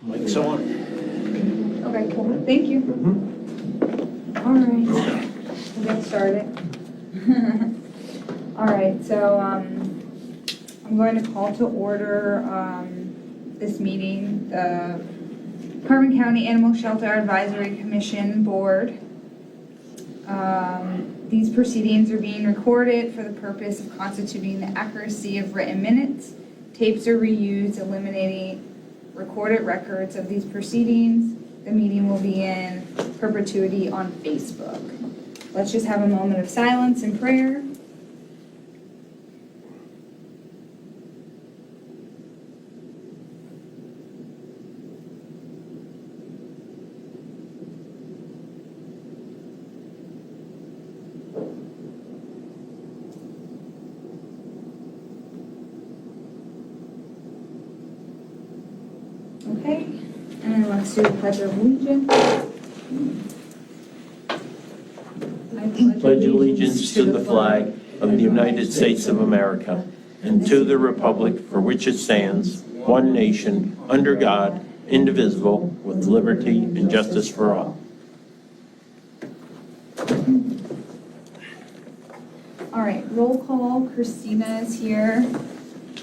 Mike's on. Okay, cool. Thank you. All right, we'll get started. All right, so I'm going to call to order this meeting, the Carbon County Animal Shelter Advisory Commission Board. These proceedings are being recorded for the purpose of constituting the accuracy of written minutes. Tapes are reused, eliminating recorded records of these proceedings. The meeting will be in perpetuity on Facebook. Let's just have a moment of silence and prayer. Okay, and let's do the Pledge of Allegiance. I Pledge allegiance to the flag of the United States of America and to the republic for which it stands, one nation, under God, indivisible, with liberty and justice for all. All right, roll call. Christina is here.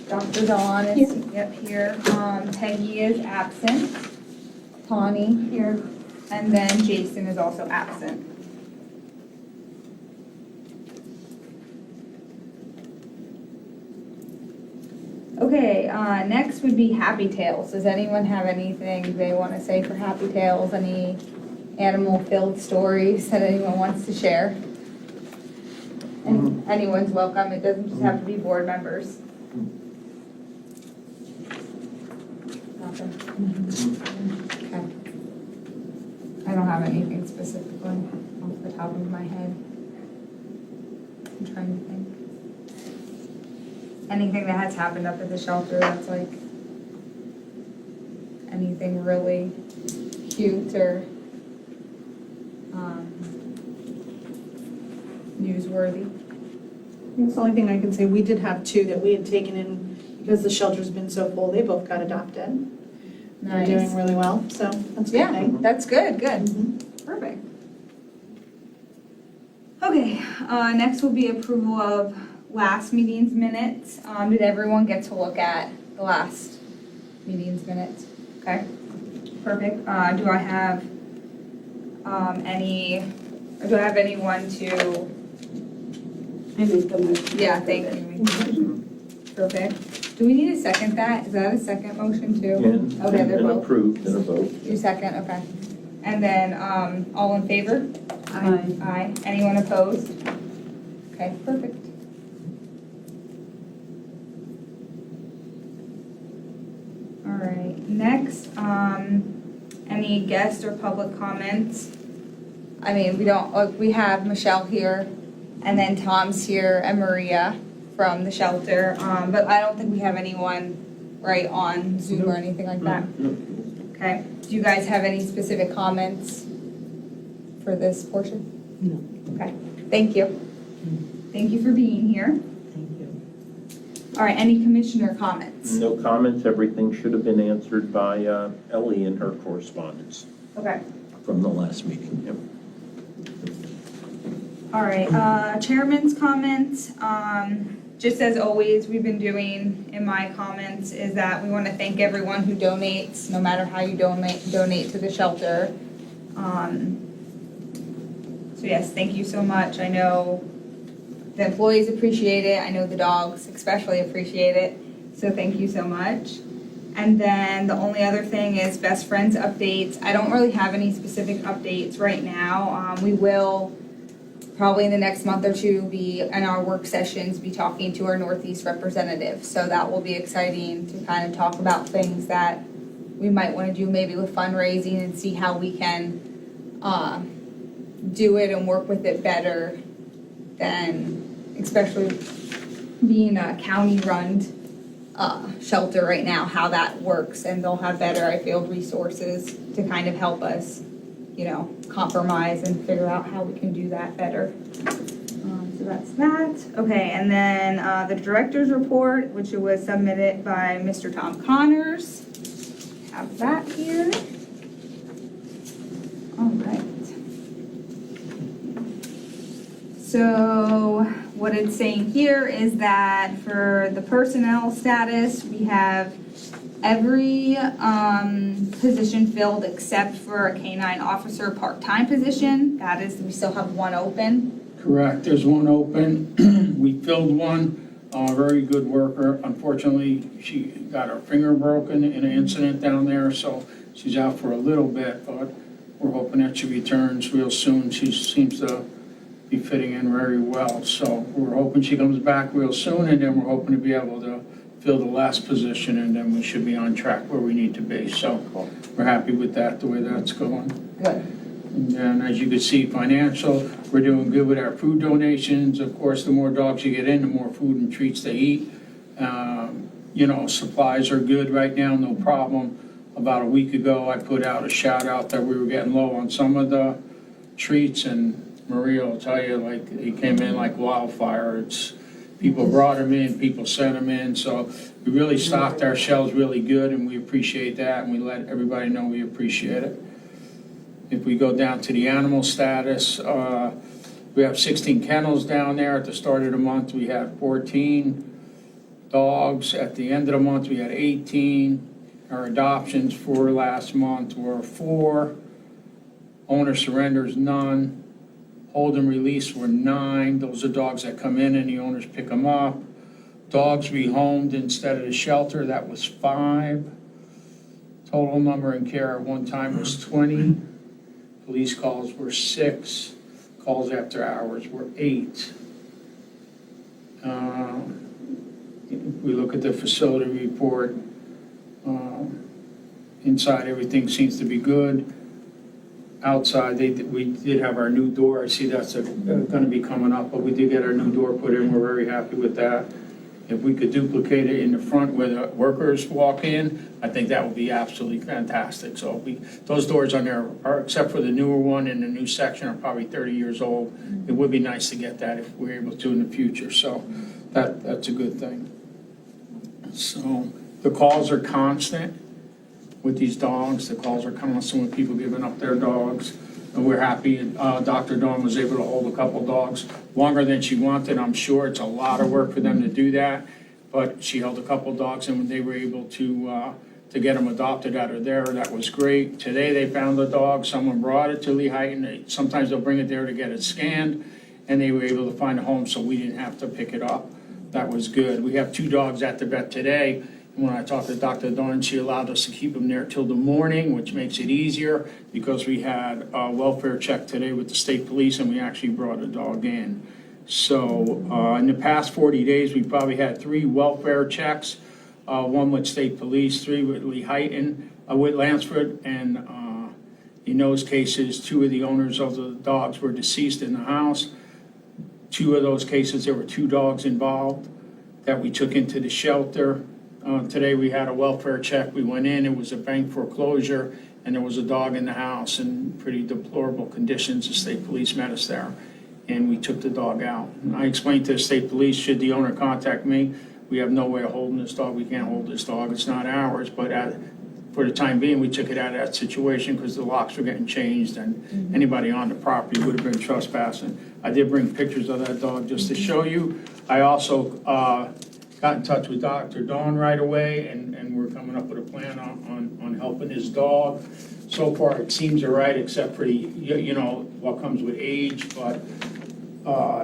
Dr. Dawn is here. Peggy is absent. Tawny here. And then Jason is also absent. Okay, next would be Happy Tales. Does anyone have anything they want to say for Happy Tales? Any animal-filled stories that anyone wants to share? Anyone's welcome. It doesn't just have to be board members. Nothing. Okay. I don't have anything specifically off the top of my head. I'm trying to think. Anything that has happened up at the shelter that's like anything really cute or newsworthy. That's the only thing I can say. We did have two that we had taken in because the shelter's been so full. They both got adopted. They're doing really well, so that's a good Yeah, thing. that's good, good. Mhm. Perfect. Okay, next will be approval of last meeting's minutes. Did everyone get to look at the last meeting's minutes? Okay, perfect. Do I have anyone to? I make the motion. Yeah, thank you. Perfect. Do we need to second that? Is that a second motion too? And Okay, they're both. approved and a vote. You second, okay. And then, all in favor? Aye. Aye. Anyone opposed? Okay, perfect. All right, next, any guest or public comments? I mean, we have Michelle here, and then Tom's here, and Maria from the shelter, but I don't think we have anyone, right, on Zoom or anything like that. Okay, do you guys have any specific comments for this portion? No. Okay, thank you. Thank you for being here. Thank you. All right, any commissioner comments? No comments. Everything should have been answered by Ellie in her correspondence Okay, from the last meeting. Yep. all right, chairman's comments. Just as always, we've been doing in my comments is that we want to thank everyone who donates, no matter how you donate to the shelter. So yes, thank you so much. I know the employees appreciate it. I know the dogs especially appreciate it. So thank you so much. And then the only other thing is best friends updates. I don't really have any specific updates right now. We will probably in the next month or two be in our work sessions be talking to our Northeast representative. So that will be exciting to kind of talk about things that we might want to do maybe with fundraising and see how we can do it and work with it better than, especially being a county-run shelter right now, how that works, and they'll have better, I feel, resources to kind of help us, you know, compromise and figure out how we can do that better. So that's that. Okay, and then the director's report, which was submitted by Mr. Tom Connors. have that here. All right. So what it's saying here is that for the personnel status, we have every position filled except for a K-9 officer part-time position. That is, we still have one open. Correct, there's one open. We filled one, a very good worker. Unfortunately, she got her finger broken in an incident down there, so she's out for a little bit, but we're hoping that she returns real soon. She seems to be fitting in very well, so we're hoping she comes back real soon, and then we're hoping to be able to fill the last position, and then we should be on track where we need to be. So we're happy with that, the way that's going. Good. And then, as you can see, financial, we're doing good with our food donations. Of course, the more dogs you get in, the more food and treats they eat. You know, supplies are good right now, no problem. About a week ago, I put out a shout out that we were getting low on some of the treats, and Maria will tell you, like, they came in like wildfire. It's, people brought them in, people sent them in, so we really stocked our shelves really good, and we appreciate that, and we let everybody know we appreciate it. If we go down to the animal status, we have 16 kennels down there. At the start of the month, we had 14 dogs. At the end of the month, we had 18. Our adoptions for last month were 4. Owner surrenders, none. Hold and release were 9. Those are dogs that come in and the owners pick them up. Dogs rehomed instead of the shelter, that was 5. Total number in care at one time was 20. Police calls were 6. Calls after hours were 8. If we look at the facility report, inside everything seems to be good. Outside, we did have our new door. I see that's going to be coming up, but we did get our new door put in. We're very happy with that. If we could duplicate it in the front where the workers walk in, I think that would be absolutely fantastic. So those doors on there are, except for the newer one in the new section, are probably 30 years old. It would be nice to get that if we're able to in the future. So that's a good thing. So the calls are constant with these dogs. The calls are constant with people giving up their dogs. And we're happy Dr. Dawn was able to hold a couple dogs longer than she wanted. I'm sure it's a lot of work for them to do that, but she held a couple dogs, and when they were able to get them adopted out of there, that was great. Today they found the dog. Someone brought it to Lehighton. Sometimes they'll bring it there to get it scanned, and they were able to find a home, so we didn't have to pick it up. That was good. We have 2 dogs at the vet today. When I talked to Dr. Dawn, she allowed us to keep them there till the morning, which makes it easier because we had a welfare check today with the state police, and we actually brought a dog in. So in the past 40 days, we probably had 3 welfare checks, 1 with state police, 3 with Lehighton, with Lansford, and in those cases, 2 of the owners of the dogs were deceased in the house. 2 of those cases, there were 2 dogs involved that we took into the shelter. Today we had a welfare check. We went in, it was a bank foreclosure, and there was a dog in the house in pretty deplorable conditions. The state police met us there, and we took the dog out. And I explained to the state police, should the owner contact me, we have no way of holding this dog. We can't hold this dog. It's not ours. But for the time being, we took it out of that situation because the locks were getting changed, and anybody on the property would have been trespassing. I did bring pictures of that dog just to show you. I also got in touch with Dr. Dawn right away, and we're coming up with a plan on helping his dog. So far, it seems all right, except for you know, what comes with age, but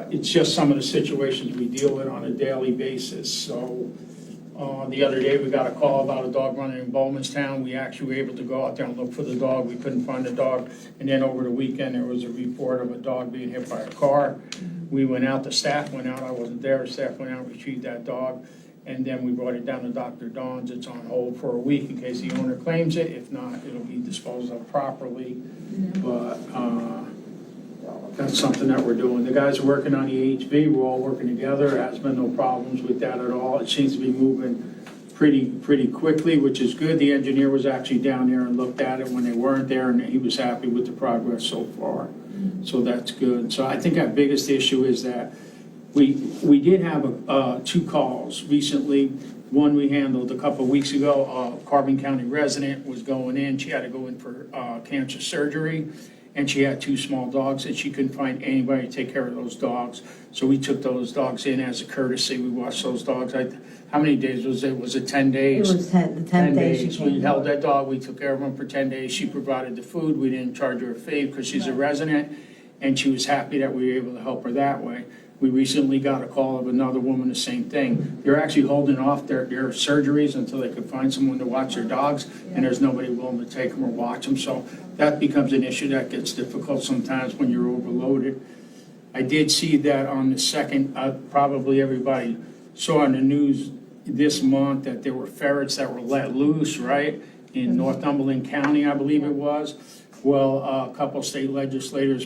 it's just some of the situations we deal with on a daily basis. So the other day, we got a call about a dog running in Bowmanstown. We actually were able to go out there and look for the dog. We couldn't find the dog. And then over the weekend, there was a report of a dog being hit by a car. We went out, the staff went out, I wasn't there, the staff went out and retrieved that dog, and then we brought it down to Dr. Dawn's. It's on hold for a week in case the owner claims it. If not, it'll be disposed of properly. But that's something that we're doing. The guys are working on the HV, we're all working together. There has been no problems with that at all. It seems to be moving pretty quickly, which is good. The engineer was actually down there and looked at it when they weren't there, and he was happy with the progress so far. So that's good. So I think our biggest issue is that we did have 2 calls recently One we handled a couple of weeks ago, a Carbon County resident was going in, she had to go in for cancer surgery, and she had 2 small dogs, and she couldn't find anybody to take care of those dogs. So we took those dogs in as a courtesy, we watched those dogs. How many days was it? Was it 10 It days? was the 10th day she We came. held that dog, we took care of him for 10 days, she provided the food, we didn't charge her a fee because she's a resident, and she was happy that we were able to help her that way. We recently got a call of another woman, the same thing. They're actually holding off their surgeries until they could find someone to watch their dogs, and there's nobody willing to take them or watch them. So that becomes an issue that gets difficult sometimes when you're overloaded. I did see that on the second, probably everybody saw on the news this month that there were ferrets that were let loose, right? In Northumberland County, I believe it was. Well, a couple state legislators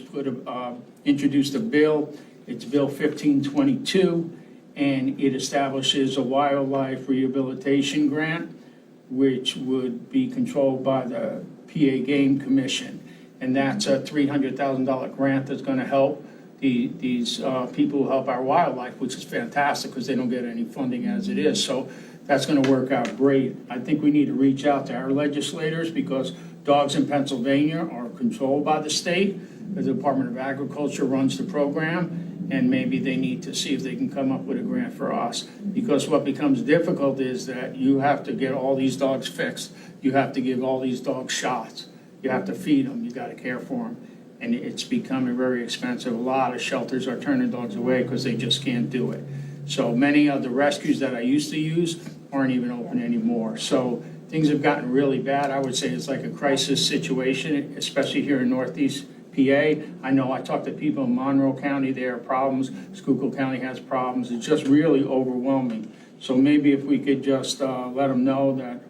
introduced a bill. It's Bill 1522, and it establishes a wildlife rehabilitation grant, which would be controlled by the PA Game Commission. And that's a $300,000 grant that's going to help these people who help our wildlife, which is fantastic because they don't get any funding as it is. So that's going to work out great. I think we need to reach out to our legislators because dogs in Pennsylvania are controlled by the state. The Department of Agriculture runs the program. And maybe they need to see if they can come up with a grant for us. Because what becomes difficult is that you have to get all these dogs fixed. You have to give all these dogs shots. You have to feed them, you gotta care for them. And it's becoming very expensive. A lot of shelters are turning dogs away because they just can't do it. So many of the rescues that I used to use aren't even open anymore. So things have gotten really bad. I would say it's like a crisis situation, especially here in Northeast PA. I know I talked to people in Monroe County, there are problems. Schuylkill County has problems. It's just really overwhelming. So maybe if we could just let them know that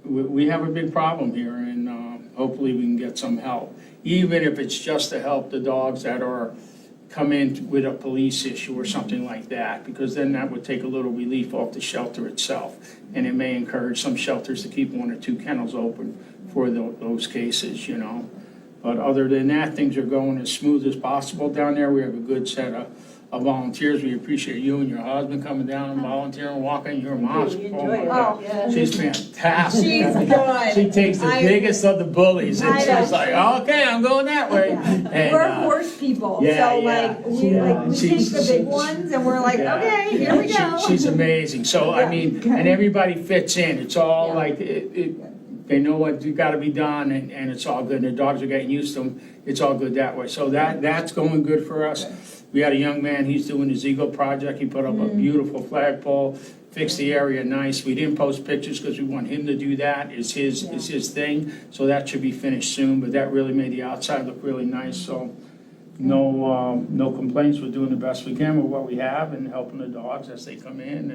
we have a big problem here, and hopefully we can get some help. Even if it's just to help the dogs that are come in with a police issue or something like that, because then that would take a little relief off the shelter itself. And it may encourage some shelters to keep 1 or 2 kennels open for those cases, you know. But other than that, things are going as smooth as possible down there. We have a good set of volunteers. We appreciate you and your husband coming down and volunteering, walking. Your mom's, We oh enjoy my it. God, Yeah. she's fantastic. She's good. She takes the biggest of the bullies, and I know. she's like, okay, I'm going that way. And, We're horse people, yeah, so yeah. like, we take the big ones and we're like, Yeah. okay, here we go. She's amazing. So, I Yeah. mean, and everybody fits in. It's all Yeah. like, they know what's got to be done, and it's all good. And the dogs are getting used to them. It's all good that way. So that's going good for us. We had a young man, he's doing his Eagle project. He put up a beautiful flagpole, fixed the area nice. We didn't post pictures because we want him to do that. It's his thing. So that should be finished soon, but that really made the outside look really nice. So no complaints. We're doing the best we can with what we have and helping the dogs as they come in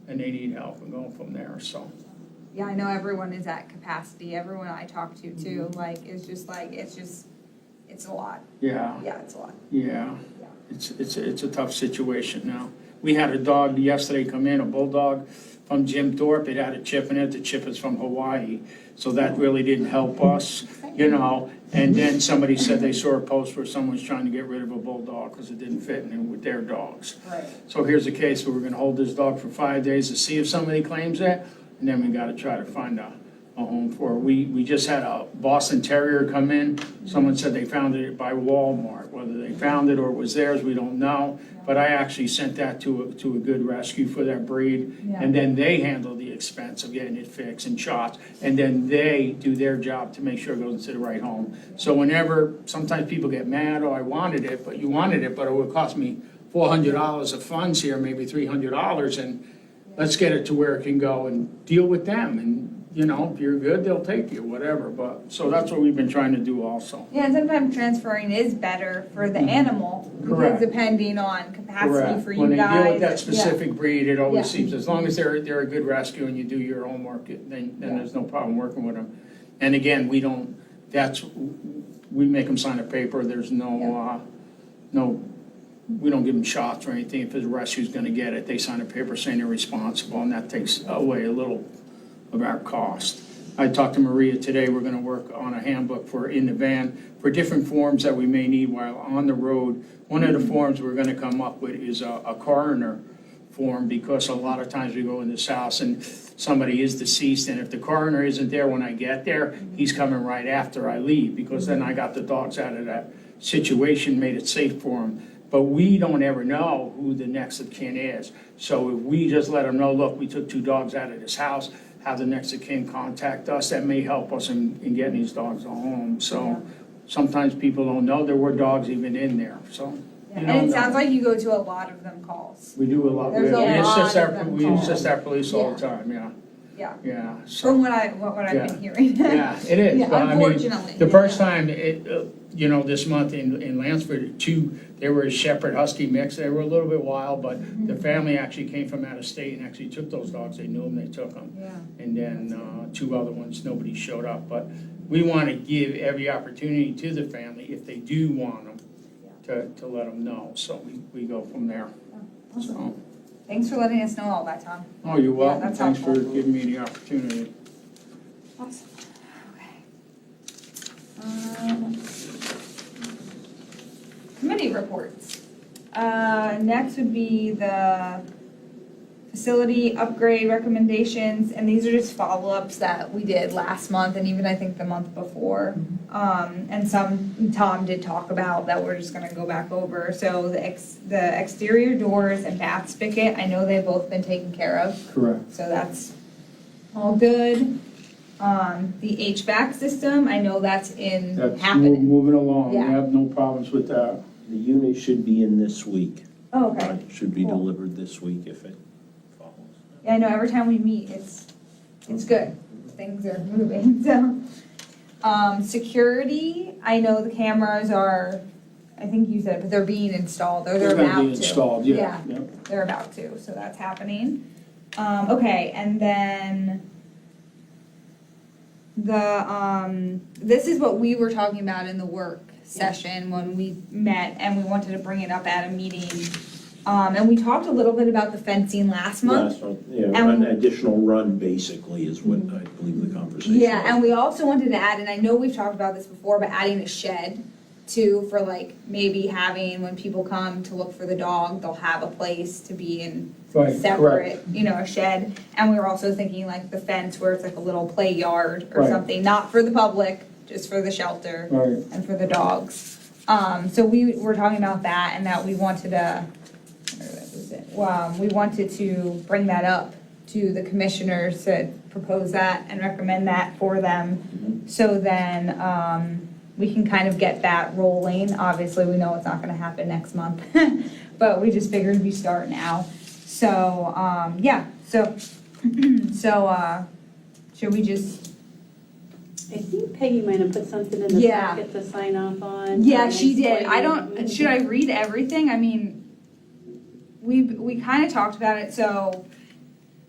and they need help and going from there, so. Yeah, I know everyone is at capacity. Everyone I talk to too, like, it's a lot. Yeah. Yeah, it's a lot. Yeah, it's a tough situation now. We had a dog yesterday come in, a bulldog from Jim Thorpe. It had a chip in it. The chip is from Hawaii. So that really didn't help us, you know. And then somebody said they saw a post where someone's trying to get rid of a bulldog because it didn't fit in with their dogs. Right. So here's a case where we're gonna hold this dog for 5 days to see if somebody claims it, and then we gotta try to find a home for it. We just had a Boston Terrier come in. Someone said they found it by Walmart. Whether they found it or it was theirs, we don't know. But I actually sent that to a good rescue for that breed. Yeah. And then they handle the expense of getting it fixed and shots. And then they do their job to make sure it goes into the right home. So whenever, sometimes people get mad, oh, I wanted it, but you wanted it, but it would cost me $400 of funds here, maybe $300, and let's get it to where it can go and deal with them. And, you know, if you're good, they'll take you, whatever. But, so that's what we've been trying to do also. Yeah, and sometimes transferring is better for the animal, because Correct. depending on capacity Correct. for you When they guys. deal with that yeah. specific breed, it always Yeah. seems, as long as they're a good rescue and you do your homework, then there's no problem working with them. And again, we make them sign a paper, there's we don't give them shots or anything. If the rescue's gonna get it, they sign a paper saying they're responsible, and that takes away a little of our cost. I talked to Maria today, we're gonna work on a handbook for in the van for different forms that we may need while on the road. One of the forms we're gonna come up with is a coroner for him, because a lot of times we go in this house and somebody is deceased, and if the coroner isn't there when I get there, he's coming right after I leave, because then I got the dogs out of that situation, made it safe for him. But we don't ever know who the next of kin is. So if we just let them know, look, we took 2 dogs out of this house, have the next of kin contact us, that may help us in getting these dogs home. So sometimes people don't know there were dogs even in there, so. Yeah. you And it don't sounds know. like you go to a lot of them calls. We do a lot, we There's a assist lot of them we assist calls. our police all the Yeah. time, yeah, Yeah, yeah, so. from what I've Yeah. been hearing. Yeah, it is, Yeah, but I mean, unfortunately. the first Yeah. time, this month in Lansford, 2, they were a Shepherd Husky mix, they were a little bit wild, but the family actually came from out of state and actually took those dogs, they knew them, they took them. Yeah. And then 2 other ones, nobody showed up, but we want to give every opportunity to the family, if they do want them, to let them know, so we go from there, so. Thanks for letting us know all that, Tom. Oh, you're welcome, that's thanks for helpful. giving me the opportunity. Awesome. Committee reports. Next would be the facility upgrade recommendations, and these are just follow-ups that we did last month and even I think the month before. And some Tom did talk about that we're just gonna go back over. So the exterior doors and bath spigot, I know they've both been taken care of. Correct. So that's all good. The HVAC system, I know that's That's happening. moving along, we Yeah. have no problems with that. The unit should be in this week. Oh, okay. Should be Cool. delivered this week if it follows. Yeah, I know every time we meet, it's good. Things are moving, so. Security, I know the cameras are, I think you said, but they're being installed, or they're They're about to. gonna be installed, yeah. Yep. They're about to, so that's happening. Okay, and then this is what we were talking about in the work session when we met, and we wanted to bring it up at a meeting. And we talked a little bit about the fencing last month. Last month, yeah, And- an additional run basically is what I believe the conversation was. Yeah, and we also wanted to add, and I know we've talked about this before, but adding a shed too, for like maybe having, when people come to look for the dog, they'll have a place to be in Right, separate, a shed. And we were also thinking like the fence where it's like a little play yard or Right. something, not for the public, just for the shelter Right. and for the dogs. So we were talking about that, and that we wanted to, where was it? We wanted to bring that up to the commissioners to propose that and recommend that for them. So then, we can kind of get that rolling. Obviously, we know it's not gonna happen next month, but we just figured we start now. So, should we just, I think Peggy might have put something in the Yeah. packet to sign off on. yeah, she did. I Explain. don't, should I read everything? I mean, we kind of talked about it, so,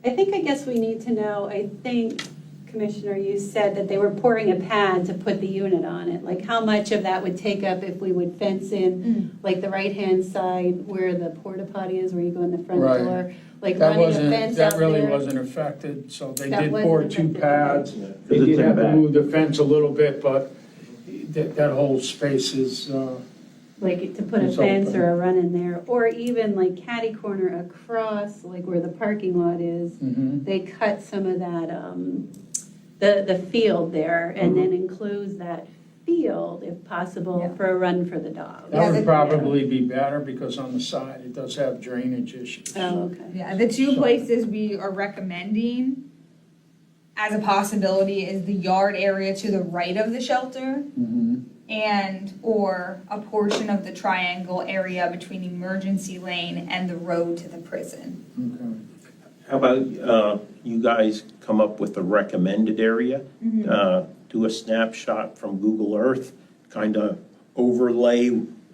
I guess we need to know, I think, Commissioner, you said that they were pouring a pad to put the unit on it. Like, how much of that would take up if we would fence in, like, the right-hand side where the porta potty is, where you go in the front Right. door? Like, That running a wasn't, fence that out really there? wasn't affected, so they That did wasn't pour 2 affected, pads. Yeah, 'cause They it's did in have to back. move the fence a little bit, but that whole space is, Like, to put a It's fence open. or a run in there, or even like catty corner across, like where the parking lot is. mhm. They cut some of that, the field there, and then enclose that field, if possible, Yeah. for a run for the dog. Yeah, That would the- probably be better, because on the side, it does have drainage issues. Oh, okay. yeah, the two So- places we are recommending as a possibility is the yard area to the right of the shelter, Mhm. or a portion of the triangle area between Emergency Lane and the road to the prison. Okay. How about you guys come up with a recommended area? Do a snapshot from Google Earth, kind of overlay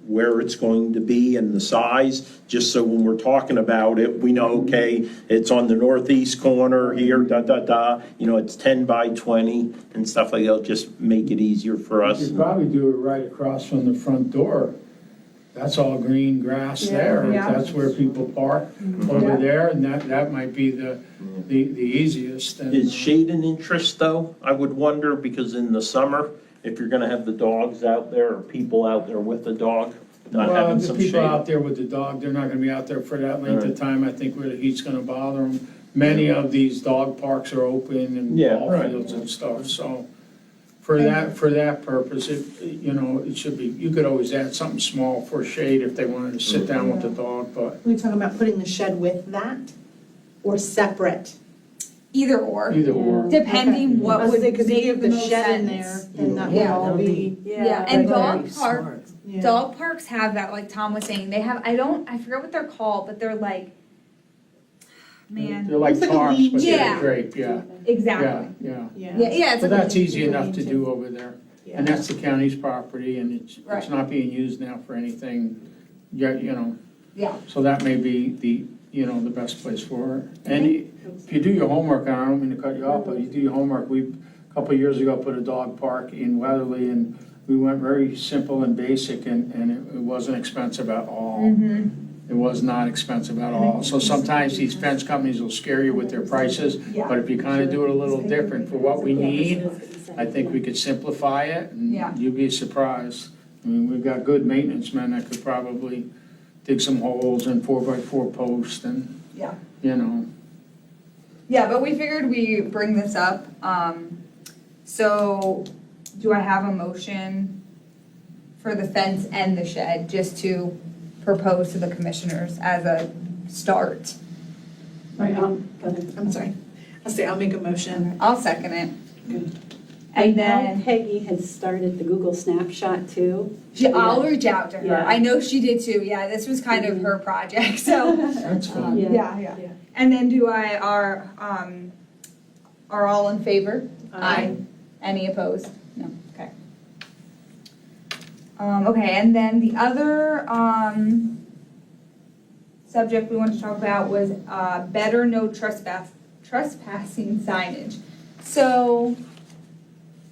where it's going to be and the size, just so when we're talking about it, we know, okay, it's on the northeast corner here, it's 10 by 20 and stuff like that, just make it easier for You us. could probably do it right across from the front door. That's all green grass there. Yeah. That's where people park over Yeah. there, and that might be the easiest. And, Is shade an interest, though? I would wonder, because in the summer, if you're gonna have the dogs out there or people out there with the dog, not Well, having the some people out shade. there with the dog, they're not gonna be out there for that length Right. of time, I think where the heat's gonna bother them. Many of these dog parks are open and Yeah, ball right. fields and stuff, so for that purpose, it should be, you could always add something small for shade if they wanted to sit down with the dog, but Are we talking about putting the shed with that or separate? Either or, either or. depending Okay. what I was would gonna say, 'cause if you make have the the most shed in sense. there, then that would Yeah. all be. Yeah, and Right. dog Yeah. parks have that, like Tom was saying, they have, I forget what they're called, but they're like, man, They're like Looks like a tarps, but Yeah. they're draped, yeah, exactly. yeah. Yeah, it's But like, that's easy enough to do over there. Yeah. And that's the county's property, and it's Right. not being used now for anything, yet, yeah, so that may be the best place for it. And if you do your homework, and I don't mean to cut you off, but you do your homework, we, a couple of years ago, put a dog park in Weatherly, and we went very simple and basic, and it wasn't expensive at all. mm-hmm, It was not expensive at all. So sometimes these fence companies will scare you with their prices, Yeah. but if you kind of do it a little different for what we need, I think we could simplify it, Yeah. and you'd be surprised. I mean, we've got good maintenance men that could probably dig some holes and 4x4 posts and, yeah. Yeah, but we figured we bring this up, so do I have a motion for the fence and the shed, just to propose to the commissioners as a start? Right, go ahead. I'm sorry. I'll make a motion. I'll second it. I And know then, Peggy has started the Google Snapshot too. I'll reach out to her, Yeah. I know she did too, yeah, this was kind of her project, so. That's fine. Yeah. And then are all in favor? Aye. Any opposed? No, okay. Okay, and then the other, subject we wanted to talk about was, better no trespassing signage. So,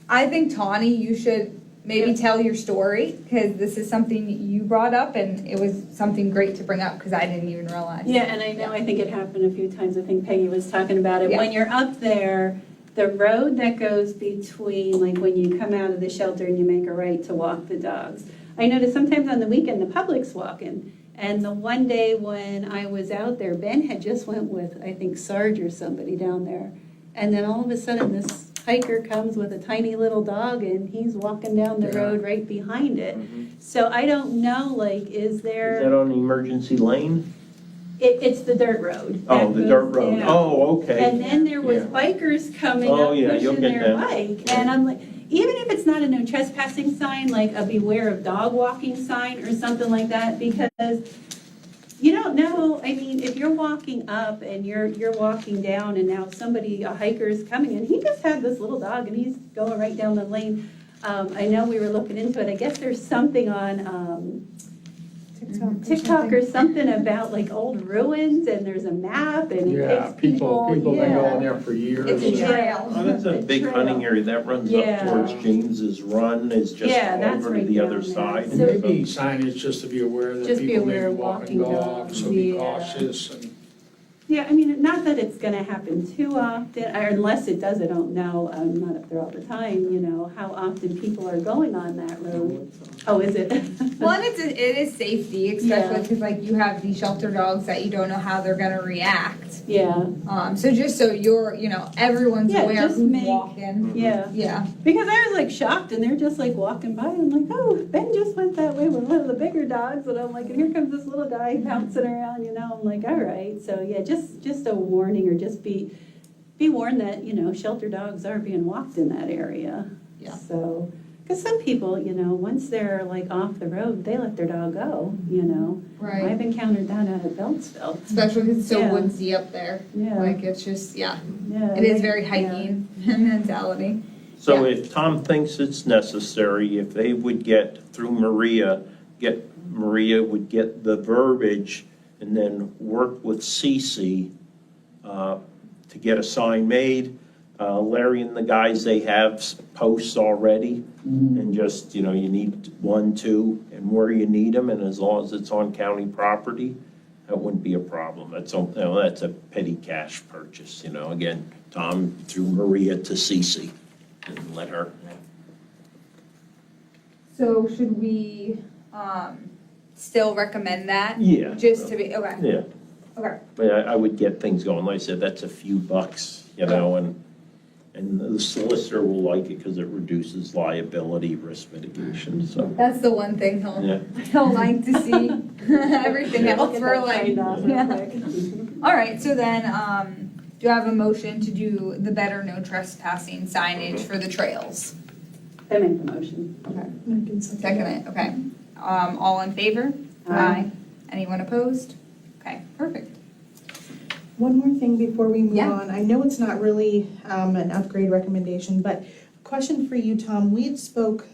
I think Tawny, you should maybe tell your story, because this is something you brought up, and it was something great to bring up, because I didn't even realize. Yeah, and I know, I think it happened a few times, I think Peggy was talking about it. Yeah. When you're up there, the road that goes between, like when you come out of the shelter and you make a right to walk the dogs. I noticed sometimes on the weekend, the public's walking. And the one day when I was out there, Ben had just went with, I think, Sarge or somebody down there. And then all of a sudden, this hiker comes with a tiny little dog and he's walking down the Yeah. road right behind it. So I don't know, like, is there? Is that on emergency lane? It's the dirt road. Oh, that the dirt goes road. down. Oh, okay. And then there was Yeah. bikers coming Oh, up yeah, you'll pushing get their that. bike. And I'm like, even if it's not a no trespassing sign, like a beware of dog walking sign or something like that, because you don't know, I mean, if you're walking up and you're walking down and now a hiker is coming and he just had this little dog and he's going right down the lane. I know we were looking into it. I guess there's something on, TikTok or something about like old ruins and there's a map and it Yeah, takes people been going yeah. there for years. It's a and- trail. Oh, that's a big trail. hunting area, that runs Yeah. up towards James's Run, is just Yeah, that's over to right the other down there. side. And maybe signage just to be aware that Just be people may aware be of walking walking dogs, so dogs, be yeah. cautious and. Yeah, I mean, not that it's gonna happen too often, or unless it does, I don't know, I'm not up there all the time, how often people are going on that road. Oh, is it? Well, and it is safety, especially Yeah. because like you have these shelter dogs that you don't know how they're gonna react. Yeah, So just so you're, everyone's Yeah, aware just who's make- walking. yeah. Yeah, Because I was like shocked and they're just like walking by. I'm like, oh, Ben just went that way with one of the bigger dogs. And I'm like, and here comes this little guy bouncing around, I'm like, all right. So yeah, just a warning or just be warned that, shelter dogs are being walked in that area. Yeah. So, because some people, once they're like off the road, they let their dog go, right. I've encountered that out at Beltsville. Especially because it's so Yeah. woodsy up there. Yeah. Like it's just, yeah, Yeah. it is very Yeah. hiking mentality. So Yeah. if Tom thinks it's necessary, if they would get through Maria would get the verbiage and then work with Cece to get a sign made. Larry and the guys, they have posts already, and just, you need 1, 2, and where you need them, and as long as it's on county property, that wouldn't be a problem. That's a petty cash purchase, again, Tom through Maria to Cece and let her. So should we, still recommend that? Yeah. Just to be, okay, Yeah, okay. but I would get things going. Like I said, that's a few bucks, you know, and the solicitor will like it because it reduces liability risk mitigation, so. That's the one thing Yeah. he'll like to see. Everything else Get we're that like, signed off real yeah. quick. All right, so then, do I have a motion to do the better no trespassing signage for the trails? I make the motion. Okay. I can Second it, okay. All in favor? Aye. Anyone opposed? Okay, perfect. One more thing before we move Yeah. on. I know it's not really an upgrade recommendation, but question for you, Tom. We had spoke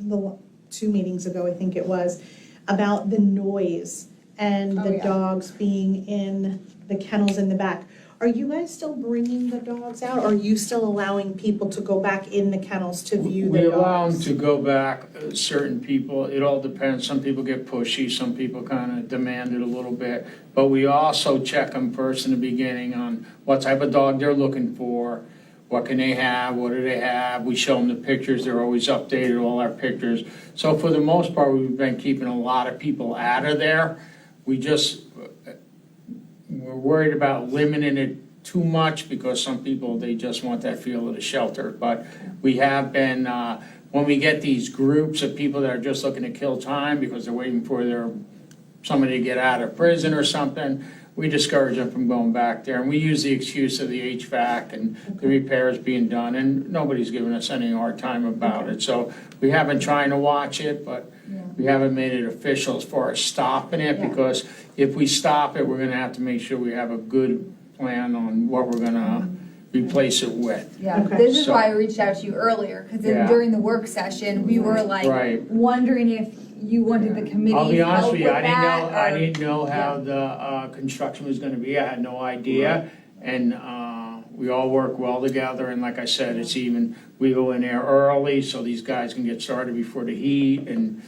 2 meetings ago, I think it was, about the noise and Oh, the yeah. dogs being in the kennels in the back. Are you guys still bringing the dogs out? Or are you still allowing people to go back in the kennels to view the We dogs? allow them to go back, certain people, it all depends, some people get pushy, some people kind of demand it a little bit. But we also check them first in the beginning on what type of dog they're looking for, what can they have, what do they have, we show them the pictures, they're always updated, all our pictures. So for the most part, we've been keeping a lot of people out of there. We're worried about limiting it too much because some people, they just want that feel of the shelter. But we have been, when we get these groups of people that are just looking to kill time because they're waiting for somebody to get out of prison or something, we discourage them from going back there. And we use the excuse of the HVAC and the repairs being done, and nobody's giving us any hard time about it. So we have been trying to watch it, but we haven't made it official as far as stopping it, because if we stop it, we're gonna have to make sure we have a good plan on what we're gonna replace it with. Yeah, Okay. this is So- why I reached out to you earlier, because Yeah. during the work session, we were like Right. wondering if you wanted the committee I'll be help honest with with you, I that, or- didn't know how the construction was gonna be, I had no idea. And we all work well together, and like I said, it's even, we go in there early so these guys can get started before the heat, and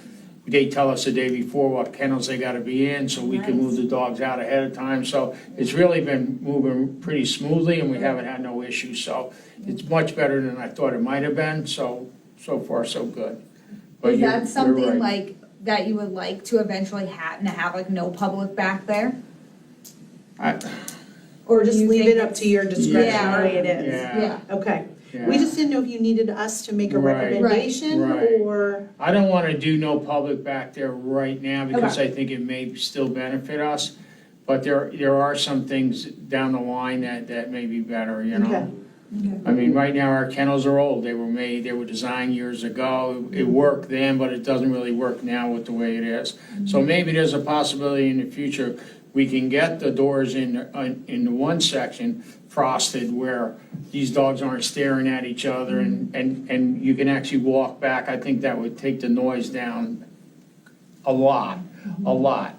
they tell us the day before what kennels they gotta be in, so we can move the dogs out ahead of time. So it's really been moving pretty smoothly, and we haven't had no issues, so it's much better than I thought it might have been, so far, so good. But Is you're that something right. like, that you would like to eventually have like no public back there? Or just Do you leave think it up to your discretion Yeah. the way it is? Yeah. Okay. Yeah. We just didn't know if you needed us to make a Right. recommendation Right. or. I don't wanna do no public back there right now, because I think it may still benefit us. But there are some things down the line that may be better, you Okay. know? I mean, right now, our kennels are old, they were designed years ago, it worked then, but it doesn't really work now with the way it is. So maybe there's a possibility in the future, we can get the doors in the one section frosted where these dogs aren't staring at each other, and you can actually walk back. I think that would take the noise down a lot.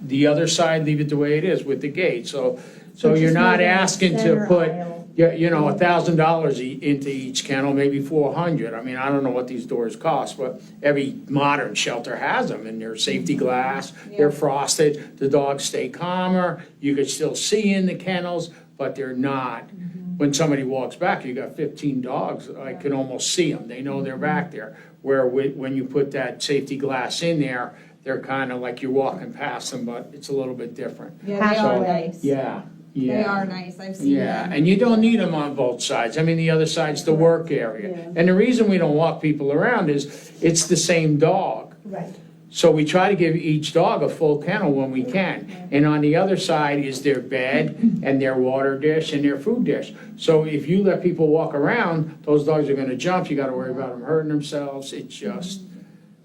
The other side, leave it the way it is with the gate, so you're just not make a asking to center put, aisle. you know, $1,000 into each kennel, maybe 400. I mean, I don't know what these doors cost, but every modern shelter has them, and they're safety glass, they're frosted, the dogs stay calmer, you could still see in the kennels, but they're not. When somebody walks back, you got 15 dogs, I can almost see them, they know they're back there. Where when you put that safety glass in there, they're kind of like you're walking past them, but it's a little bit different. Yeah, they are So, nice. Yeah. They are nice, I've seen Yeah, them. and you don't need them on both sides. I mean, the other side's the work area. Yeah. And the reason we don't walk people around is it's the same dog. Right. So we try to give each dog a full kennel when we can. And on the other side is their bed and their water dish and their food dish. So if you let people walk around, those dogs are gonna jump, you gotta worry about them hurting themselves. It's just,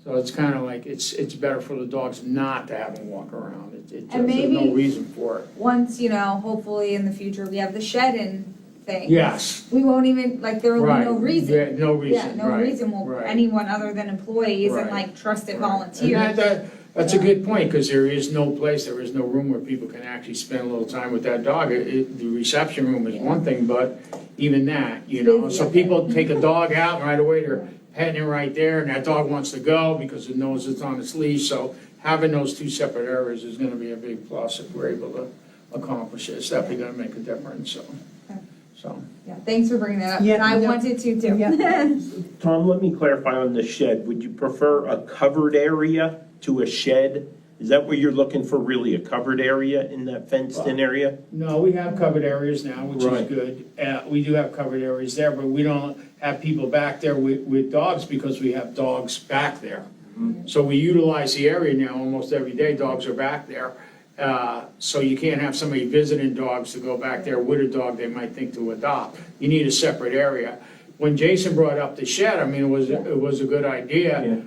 so it's kind of like, it's better for the dogs not to have them walk around. There's no maybe- reason for it. Once, hopefully in the future, we have the shed in thing. Yes, We won't even, like, there will be right. no reason. Yeah, no Yeah, reason, no right, reason will right. anyone other than employees and Right. like trusted Right. volunteers. And that's a good point, because there is no room where people can actually spend a little time with that dog. The reception room is one thing, but even that, so people take a dog out, and right away they're petting it right there, and that dog wants to go because it knows it's on its leash, so having those two separate areas is gonna be a big plus if we're able to accomplish it. It's definitely gonna make a difference, so. Yeah, thanks for bringing that up. Yeah, And I yeah. wanted to too. Yeah. Tom, let me clarify on the shed. Would you prefer a covered area to a shed Is that where you're looking for really a covered area in that fenced-in area? No, we have covered areas now, which is Right. good. We do have covered areas there, but we don't have people back there with dogs because we have dogs back there. So we utilize the area now almost every day, dogs are back there. So you can't have somebody visiting dogs to go back there with a dog they might think to adopt. You need a separate area. When Jason brought up the shed, I mean, it was a good idea.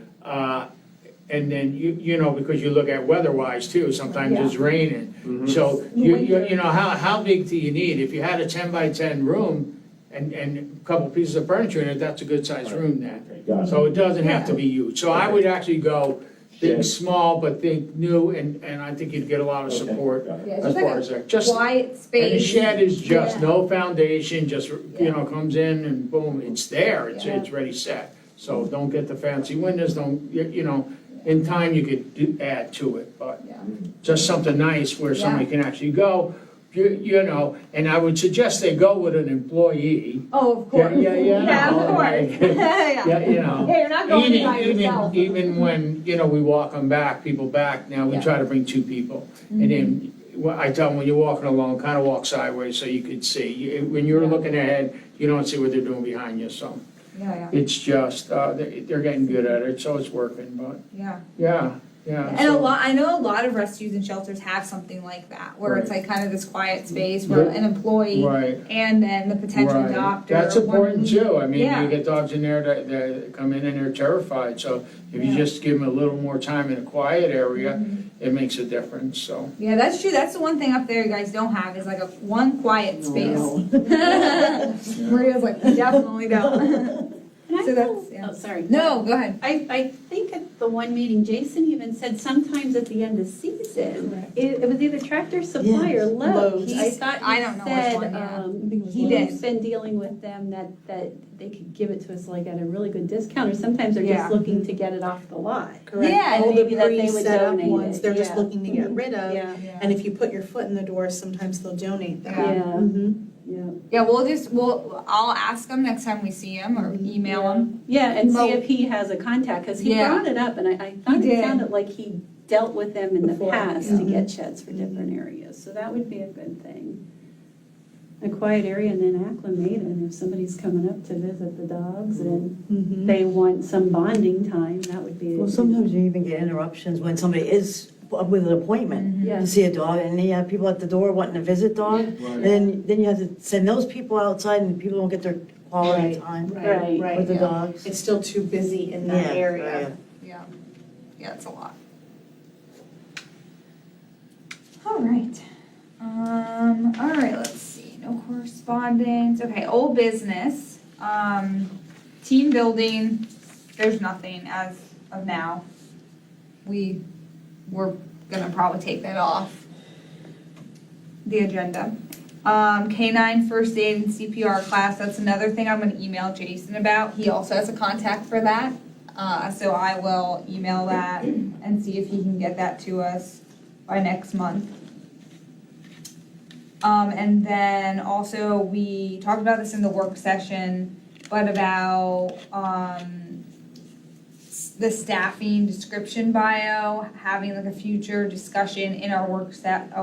And then, you know, because you look at weather-wise too, sometimes it's raining. So, you know, how big do you need? If you had a 10 by 10 room and a couple pieces of furniture in it, that's a good-sized room then. So it doesn't have to be huge. So I would actually go think small, but think new, and I think you'd get a lot of support Yeah, as just like far a as that. Just, quiet and the space. shed is just Yeah. no foundation, just, you know, comes in and boom, it's there, it's ready set. So don't get the fancy windows, you know, in time you could add to it, but Yeah. just something nice where somebody can actually go, you know, and I would suggest they go with an employee. Oh, of course. Yeah, of course. like, Yeah. you know. Yeah, you're not going by yourself. Even when, you know, we walk them back, people back, now we Yeah. try to bring two people. And then, I tell them, when you're walking along, kind of walk sideways so you can see. When you're looking ahead, you don't see what they're doing behind you, so. Yeah, It's just, they're getting good at it, so it's working, but, yeah. yeah. And I know a lot of rescues and shelters have something like that, where it's like kind of this quiet space where an employee Right. and then the potential Right. doctor. That's one important who- too. I mean, Yeah. you get dogs in there that come in and they're terrified. So if you Yeah. just give them a little more time in a quiet area, it makes a difference, so. Yeah, that's true. That's the one thing up there you guys don't have is like one quiet space. Maria's like, we definitely don't. And I So know- that's- yeah. Oh, sorry. No, go ahead. I think at the one meeting, Jason even said sometimes at the end of season, it was either Tractor Supply or Lowe's. I thought I he don't know which said, one, yeah. he He did. has been dealing with them that they could give it to us like at a really good discount, or sometimes they're Yeah. just looking to get it off the lot. Correct. Yeah, All the maybe that they would pre-set up donate ones, it, they're just yeah. looking to get rid of. Yeah, And if you put your foot in the door, sometimes they'll donate them. Yeah. Mhm. yeah. Yeah, I'll ask him next time we see him or email him. Yeah, and Mo- see if he has a contact, because he Yeah. brought it up, and I thought He it did. sounded like he dealt with them in the Before, past yeah. to get sheds for different areas, so that would be a good thing. A quiet area and then acclimate, and if somebody's coming up to visit the dogs and Mhm. they want some bonding time, that would be. Well, sometimes you even get interruptions when somebody is with an appointment Yeah. to see a dog, and you have people at the door wanting to visit dog, and then you have to send those people outside, and people don't get their quality Right. time Right. Right, with the yeah. dogs. It's still too busy in that Yeah, area. Yeah. Yeah, it's a lot. All right. All right, let's see. No correspondence. Okay, old business. Team building, there's nothing as of now. We're gonna probably take that off the agenda. K9 first aid and CPR class, that's another thing I'm gonna email Jason about. He also has a contact for that. So I will email that and see if he can get that to us by next month. And then also, we talked about this in the work session, but about, the staffing description bio, having like a future discussion in our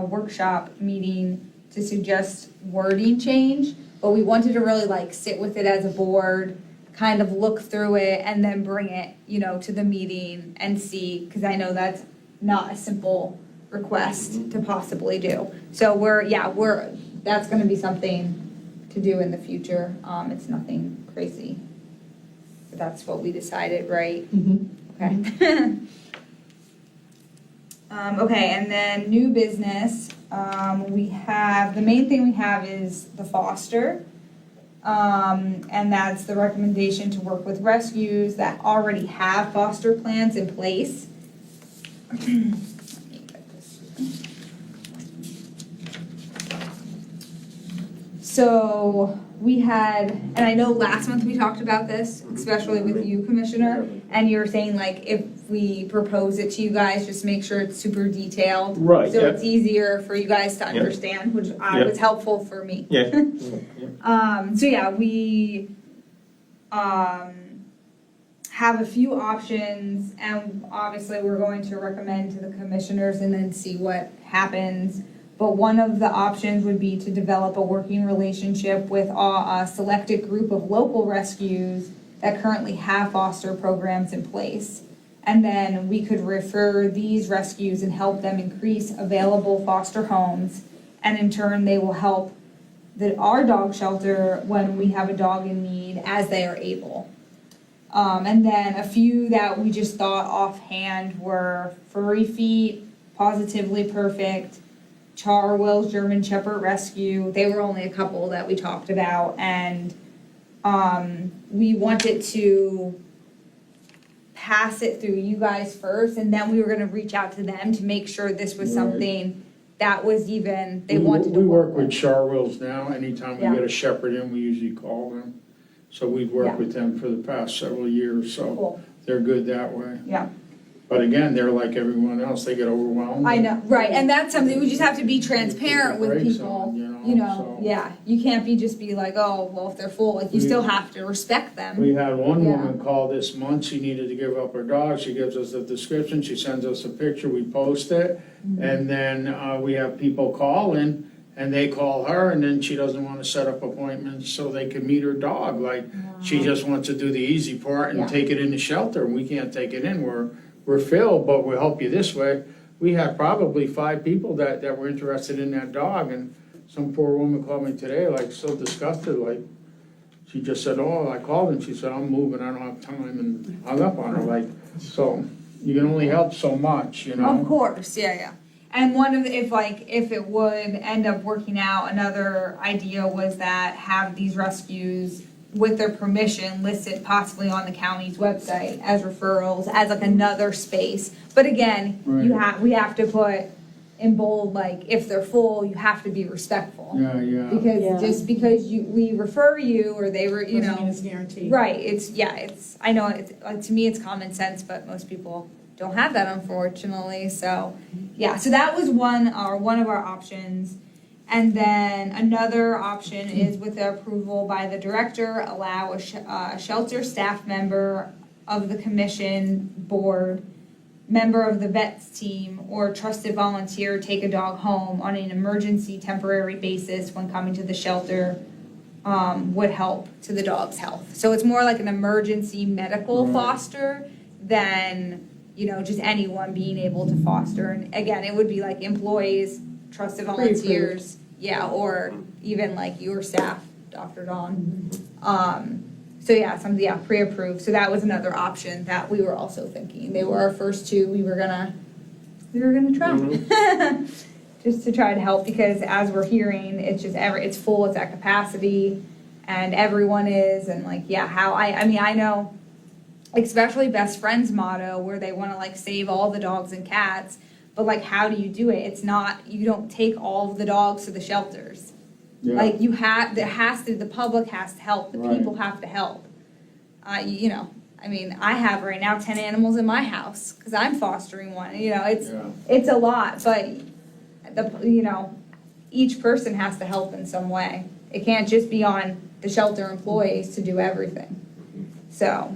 workshop meeting to suggest wording change, but we wanted to really like sit with it as a board, kind of look through it and then bring it, to the meeting and see, because I know that's not a simple request to possibly do. So that's gonna be something to do in the future. It's nothing crazy. But that's what we decided, right? Mhm. Okay. Okay, and then new business, the main thing we have is the foster. And that's the recommendation to work with rescues that already have foster plans in place. Let me get this. So we had, and I know last month we talked about this, especially with you, Commissioner, and you were saying like if we propose it to you guys, just make sure it's super detailed. Right, So yeah. it's easier for you guys to understand, which was helpful for me. Yeah. So yeah, we have a few options, and obviously we're going to recommend to the commissioners and then see what happens. But one of the options would be to develop a working relationship with a selected group of local rescues that currently have foster programs in place. And then we could refer these rescues and help them increase available foster homes. And in turn, they will help our dog shelter when we have a dog in need as they are able. And then a few that we just thought offhand were Furry Feet, Positively Perfect, Charwell's German Shepherd Rescue. They were only a couple that we talked about, and we wanted to pass it through you guys first, and then we were gonna reach out to them to make sure this was Right. something that was even, they wanted to We work work with with. Charwell's now. Anytime we Yeah. get a shepherd in, we usually call them. So we've worked Yeah. with them for the past several years, so Cool, they're good that way. yeah. But again, they're like everyone else, they get overwhelmed. I know, right, and that's something, we just have to be transparent with Brakes people, on, you know, so. yeah. You can't just be like, oh, well, if they're full, like, you still have to respect them. We had one Yeah. woman call this month, she needed to give up her dog, she gives us a description, she sends us a picture, we post it. Mm-hmm. And then we have people call in, and they call her, and then she doesn't want to set up appointments so they can meet her dog. Like, she just wants to do the easy part and Yeah. take it in the shelter, and we can't take it in, we're filled, but we'll help you this way. We had probably 5 people that were interested in that dog, and some poor woman called me today, like, so disgusted, like, she just said, oh, I called and she said, I'm moving, I don't have time, and hung up on her, like, so you can only help so much, you know? Of course, yeah. And one of, if it would end up working out, another idea was that have these rescues with their permission listed possibly on the county's website as referrals, as like another space. But again, we have to put in bold, like, if they're full, you have to be respectful. Yeah, yeah. Because just because we refer you, or they were, you Doesn't mean know, it's guaranteed. right, I know, to me it's common sense, but most people don't have that, unfortunately, so, yeah, so that was one of our options. And then another option is, with the approval by the director, allow a shelter staff member of the commission board, member of the vets team, or trusted volunteer take a dog home on an emergency temporary basis when coming to the shelter, would help to the dog's health. So it's more like an emergency medical foster than, just anyone being able to foster. And again, it would be like employees, trusted volunteers, or even like your staff, Dr. Dawn. Pre-approved. So that was another option that we were also thinking. They were our first two we were gonna try. Just to try to help, because as we're hearing, it's just it's full, it's at capacity, and everyone is, and I know, especially Best Friends motto, where they want to like save all the dogs and cats, but like, how do you do it? It's not, you don't take all of the dogs to the shelters. Yeah. Like, the public has to help, the people have to help. I have right now 10 animals in my house, because I'm fostering one, it's a lot, but each person has to help in some way. It can't just be on the shelter employees to do everything. So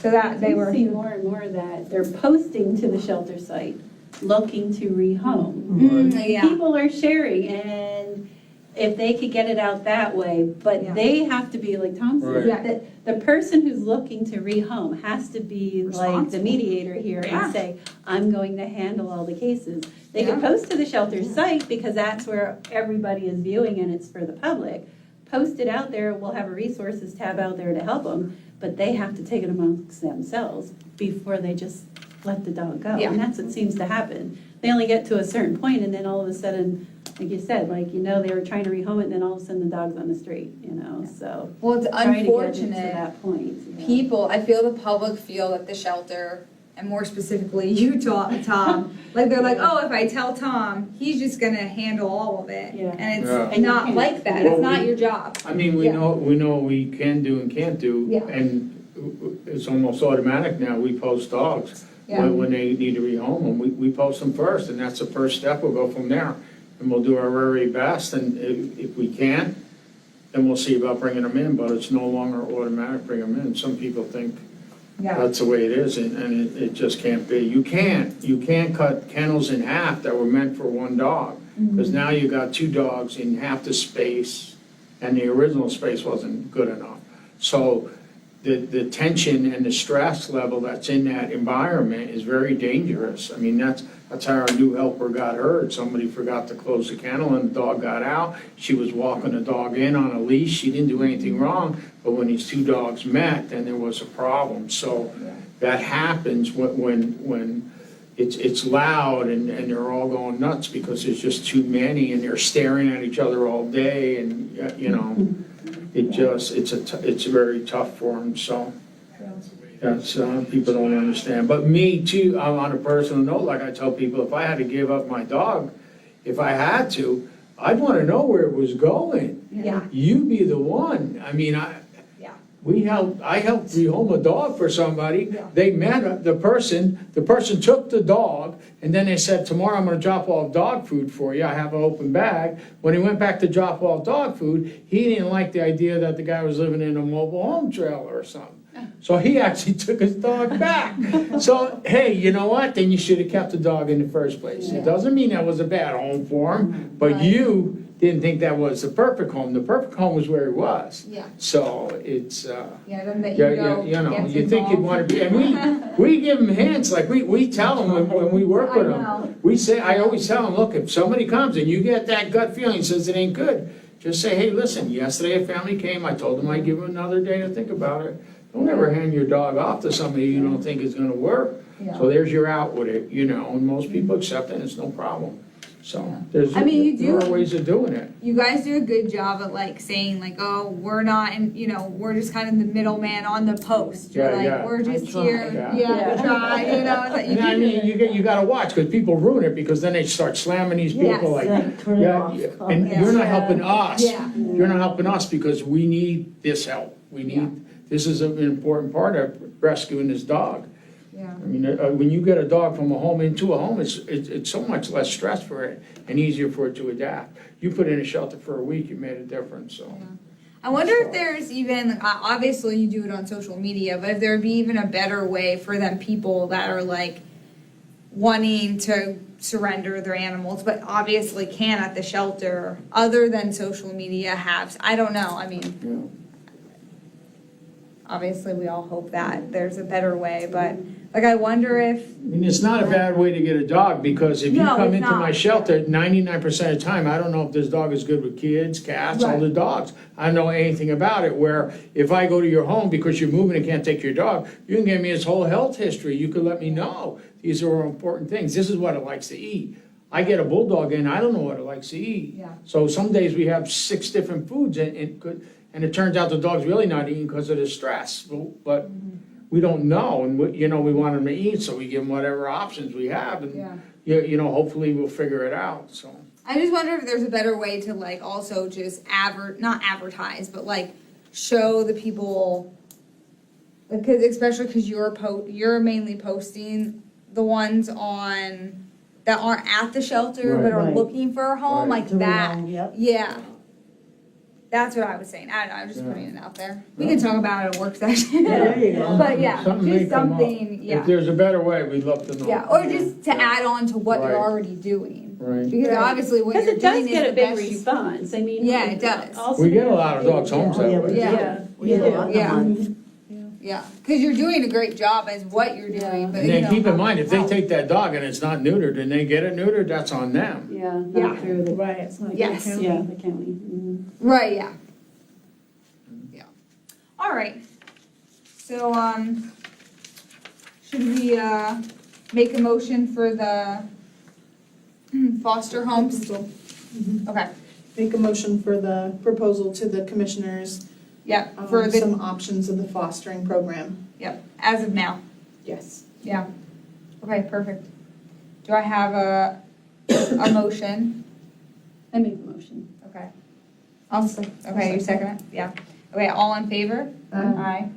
that they were. I see more and more that they're posting to the shelter site, looking to rehome. People are sharing, and if they could get it out that way, but they have to be, like Tom said, Right. the person who's looking to rehome has to be like the mediator here and say, I'm going to handle all the cases. They could post to the shelter site, because that's where everybody is viewing and it's for the public. Post it out there, we'll have a resources tab out there to help them, but they have to take it amongst themselves before they just let the dog go. Yeah. And that's what seems to happen. They only get to a certain point, and then all of a sudden, like you said, they were trying to rehome it, and then all of a sudden the dog's on the street, so. Well, it's Trying to get unfortunate. to that point. yeah. People, I feel the public feel that the shelter, and more specifically you, Tom, like they're like, oh, if I tell Tom, he's just gonna handle all of it. Yeah. And it's Yeah. And you not can't. like that, Well, it's not your job. I mean, we know what we can do and can't do, Yeah. and it's almost automatic now, we post dogs. Yeah. When they need to rehome them, we post them first, and that's the first step, we'll go from there. And we'll do our very best, and if we can't, then we'll see about bringing them in, but it's no longer automatic, bring them in. Some people think Yeah, That's the way it is, and it just can't be. You can't cut kennels in half that were meant for one dog, because now you got two dogs in half the space, and the original space wasn't good enough. So the tension and the stress level that's in that environment is very dangerous. I mean, that's how our new helper got hurt. Somebody forgot to close the kennel and the dog got out. She was walking the dog in on a leash. She didn't do anything wrong, but when these two dogs met, then there was a problem. So that happens when it's loud and they're all going nuts because there's just too many and they're staring at each other all day, and it's very tough for them. So that's people don't understand. But me too, on a personal note, like I tell people, if I had to give up my dog, if I had to, I'd want to know where it was going. yeah, You be the one. I mean, I helped rehome a dog for somebody. Yeah. They met the person took the dog, and then they said, tomorrow I'm gonna drop off dog food for you, I have an open bag. When he went back to drop off dog food, he didn't like the idea that the guy was living in a mobile home trailer or something. So he actually took his dog back. So, hey, you know what? Then you should have kept the dog in the first place. It doesn't mean that was a bad home for him, but Right. you didn't think that was the perfect home. The perfect home was where he was. yeah, So it's, yeah, then the yeah, ego you know, gets you think you'd involved. want to be, and we give them hints, like we tell them when we work with I know. them. We say, I always tell them, look, if somebody comes and you get that gut feeling, says it ain't good, just say, hey, listen, yesterday a family came, I told them I'd give them another day to think about it. Don't ever hand your dog off to somebody you don't think is gonna work. Yeah. So there's your out with it, and most people accept it, it's no problem. So there's, I mean, you there do- are ways of doing it. You guys do a good job at like saying like, oh, we're not, and we're just kind of the middleman on the post. You're Yeah, like, yeah. we're just I try. here, Yeah. yeah, we try, it's like, you Yeah, I do mean, it. you gotta watch, because people ruin it, because then they start slamming these people Yes. like, Yeah, turn it yeah, off. and Yeah. you're not helping us. Yeah. You're not helping us, because we need this help. This is an important part of rescuing this dog. Yeah, I mean, when you get a dog from a home into a home, it's so much less stress for it and easier for it to adapt. You put it in a shelter for a week, you made a difference, so. I wonder if there's even, obviously you do it on social media, but if there'd be even a better way for them people that are like wanting to surrender their animals, but obviously can't at the shelter, other than social media have, I don't know, I mean, Yeah. obviously we all hope that there's a better way, but like I wonder if, I mean, it's not a bad way to get a dog, because if you No, come it's into my not. shelter, 99% of the time, I don't know if this dog is good with kids, cats, all Right. the dogs. I don't know anything about it, where if I go to your home because you're moving and can't take your dog, you can give me its whole health history, you could let me know. These are important things, this is what it likes to eat. I get a bulldog in, I don't know what it likes to eat. Yeah. So some days we have 6 different foods, and it turns out the dog's really not eating because of the stress, but we don't know, and we want them to eat, so we give them whatever options we have, and hopefully we'll figure it out. So I just wonder if there's a better way to like also just not advertise, but like show the people, because especially because you're mainly posting the ones on that aren't at the shelter Right. but are Right. looking for a home, Right. like To that. belong, yep. Yeah. That's what I was saying. I don't know, I'm just putting it out there. We can talk about it at a work session. There you go. But yeah, Something may just come up. something, yeah. If there's a better way, we'd love to know. Yeah, or just to Yeah. add on to what you're Right. already doing. Right. Because Right. obviously what Because you're it does doing is get the a big best you response, I mean. Yeah, it does. also- We get a lot of dogs home Oh, yeah, that we way. do. Yeah. We get a Yeah. lot of Yeah. them. Yeah, because you're doing a great job as what you're doing, Yeah. but And then keep in mind, if they help. take that dog and it's not neutered and they get it neutered, that's on them. Yeah, Yeah. not through the, Right, it's not Yes. your county. yeah, the county. Mhm. Right, yeah. Yeah. All right. So, should we, make a motion for the foster homes? Okay, Make a motion for the proposal to the commissioners, yep, for some the, options of the fostering program. yep, as of now, Yes. yeah. Okay, perfect. Do I have a motion? I make the motion. Okay. Okay, you second it? Yeah. Okay, all in favor? Aye.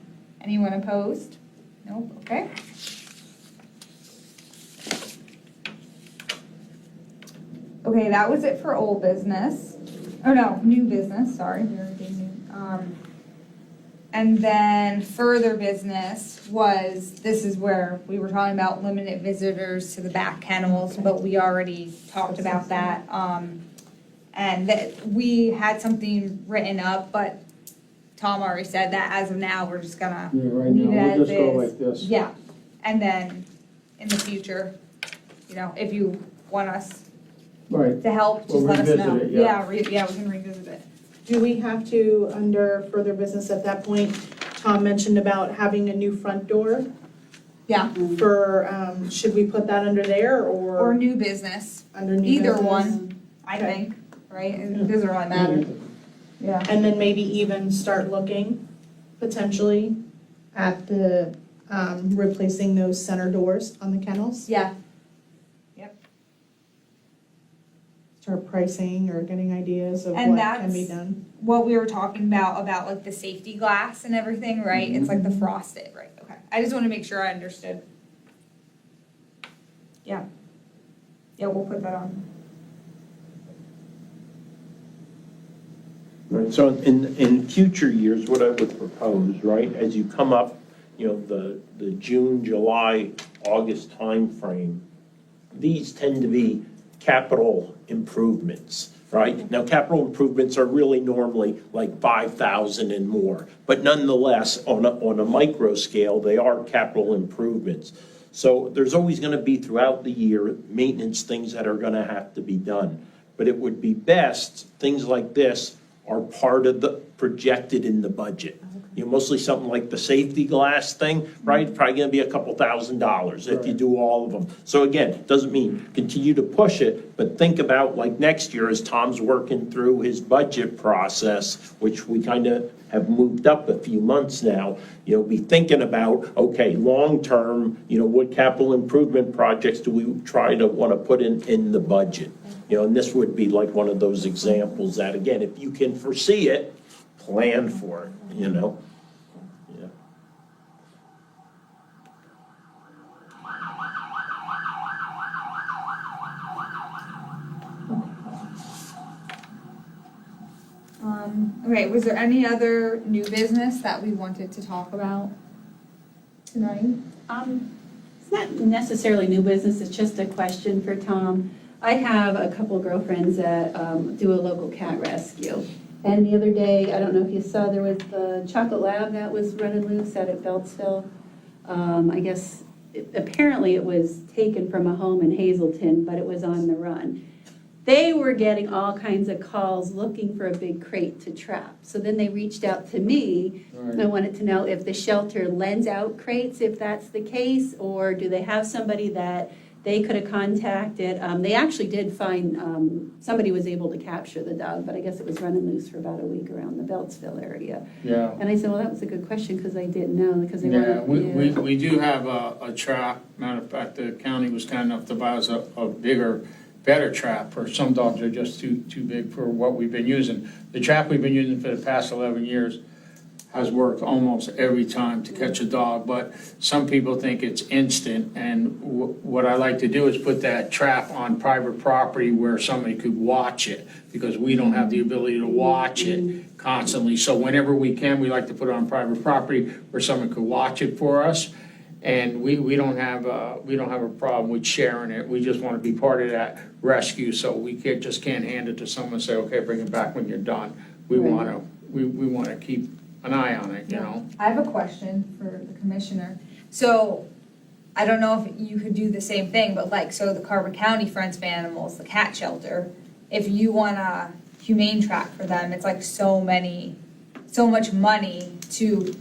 Anyone opposed? Nope, okay. Okay, that was it for old business. Oh, no, new business, sorry. We already did new. And then further business was, this is where we were talking about limited visitors to the back kennels, but we already talked about that. And that we had something written up, but Tom already said that as of now, we're just gonna Yeah, right leave it now, as we'll just go is. like this. Yeah, and then in the future, you know, if you want us Right, to help, We'll just let us revisit know. it, yeah. Yeah, we can revisit it. Do we have to, under further business at that point, Tom mentioned about having a new front door Yeah, for, should we put that under there or or new business, under new either business? one, I Okay. think, right? It doesn't really matter. Yeah. And then maybe even start looking potentially at the, replacing those center doors on the kennels? Yeah, Start pricing or getting ideas of And what can be that's- done. what we were talking about like the safety glass and everything, right? It's like the frosted, right? Okay. I just want to make sure I understood. Yeah. Yeah, we'll put that on. Right, so in future years, what I would propose, right, as you come up, you know, the June, July, August timeframe, these tend to be capital improvements, right? Now, capital improvements are really normally like 5,000 and more, but nonetheless, on a micro scale, they are capital improvements. So there's always gonna be throughout the year, maintenance things that are gonna have to be done. But it would be best, things like this are part of the, projected in the budget. You know, mostly something like the safety glass thing, right? Probably gonna be a couple $1,000s if you do all of them. So again, doesn't mean continue to push it, but think about like next year as Tom's working through his budget process, which we kind of have moved up a few months now, you know, be thinking about, okay, long-term, you know, what capital improvement projects do we try to want to put in the budget? You know, and this would be like one of those examples that, again, if you can foresee it, plan for it, you know? Yeah. Okay, was there any other new business that we wanted to talk about tonight? It's not necessarily new business, it's just a question for Tom. I have a couple girlfriends that do a local cat rescue. And the other day, I don't know if you saw, there was the chocolate lab that was running loose out at Beltsville. I guess, apparently it was taken from a home in Hazelton, but it was on the run. They were getting all kinds of calls looking for a big crate to trap. So then they reached out to me. And I wanted to know if the shelter lends out crates, if that's the case, or do they have somebody that they could have contacted? They actually did find, somebody was able to capture the dog, but I guess it was running loose for about a week around the Beltsville area. yeah. And I said, well, that was a good question, because I didn't know, because they Yeah, weren't. we do have a trap. Matter of fact, the county was kind enough to buy us a bigger, better trap, for some dogs are just too big for what we've been using. The trap we've been using for the past 11 years has worked almost every time to catch a dog, but some people think it's instant, and what I like to do is put that trap on private property where somebody could watch it, because we don't have the ability to watch it constantly. So whenever we can, we like to put it on private property where someone could watch it for us. And we don't have a problem with sharing it. We just want to be part of that rescue, so we can't hand it to someone and say, okay, bring it back when you're done. We want to keep an eye on it, you know? I have a question for the commissioner. So, I don't know if you could do the same thing, but like, so the Carbon County Friends of Animals, the cat shelter, if you want a humane track for them, it's like so much money to,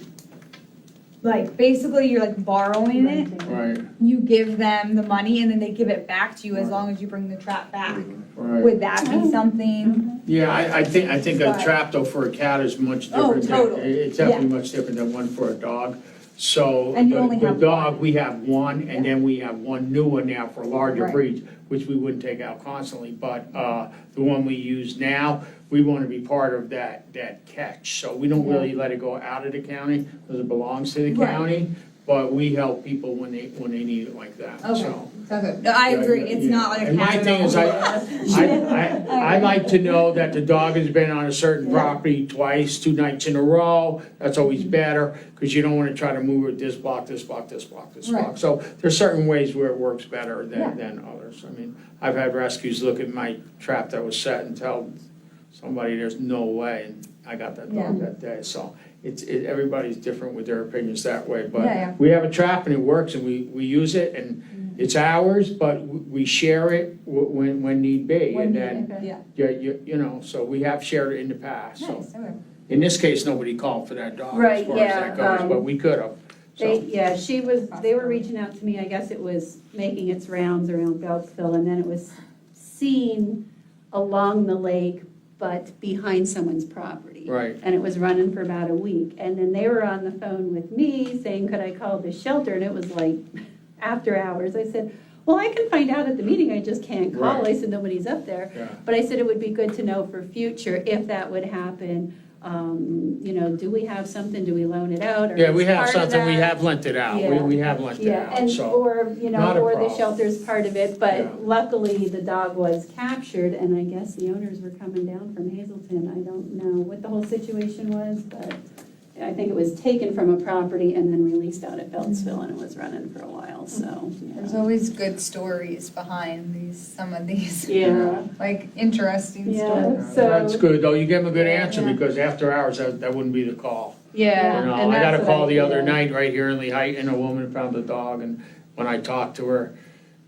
like, basically you're like borrowing it. Right, You give them the money and then they give it back to you as long as you bring the trap back. right. Would that be something? Yeah, I think a But- trap though for a cat is much Oh, different. totally. It's definitely much different than one for a dog. So And you only the have dog, one. we have one, and then we have one new one now for larger Right. breeds, which we wouldn't take out constantly. But the one we use now, we want to be part of that catch. So we don't really let it go out of the county because it belongs to the Right. county. But we help people when they need it like that, Okay, so. No, I agree, it's not like a And my thing is, cat I like to know that the dog has been on a certain property twice, 2 nights in a row. That's always better, because you don't want to try to move it this block, this block, this block, this block. Right. So there's certain ways where it works better Yeah. than others. I mean, I've had rescues look at my trap that was set and tell somebody there's no way, and I got that dog that day. So everybody's different with their opinions that way. Yeah, yeah. But we have a trap and it works, and we use it, and it's ours, but we share it when need be. And then, you know, so we have shared it in the past. So Nice, okay. in this case, nobody called for that dog as Right, far as yeah, that goes, but we could have. They were reaching out to me, I guess it was making its rounds around Beltsville, and then it was seen along the lake, but behind someone's property. Right. And it was running for about a week, and then they were on the phone with me saying, could I call the shelter, and it was like, after hours, I said, well, I can find out at the meeting, I just can't call, Right. I said, nobody's up there. Yeah. But I said it would be good to know for future if that would happen. You know, do we have something, do we loan it out? Or Yeah, we is have part of something, we that- have lent it out, Yeah. we have lent it Yeah, out, and, so. or, you know, not a or the problem. shelter's part of it, Yeah. but luckily the dog was captured, and I guess the owners were coming down from Hazelton. I don't know what the whole situation was, but I think it was taken from a property and then released out at Beltsville, and it was running for a while, so. There's always good stories behind some of these, Yeah, like, interesting Yeah. stories. So- That's good, though, you give them a good answer, Yeah. because after hours, that wouldn't be the call. yeah. You know, and I got a that's what call the other feel. night right here in Lehigh, and a woman found the dog, and when I talked to her,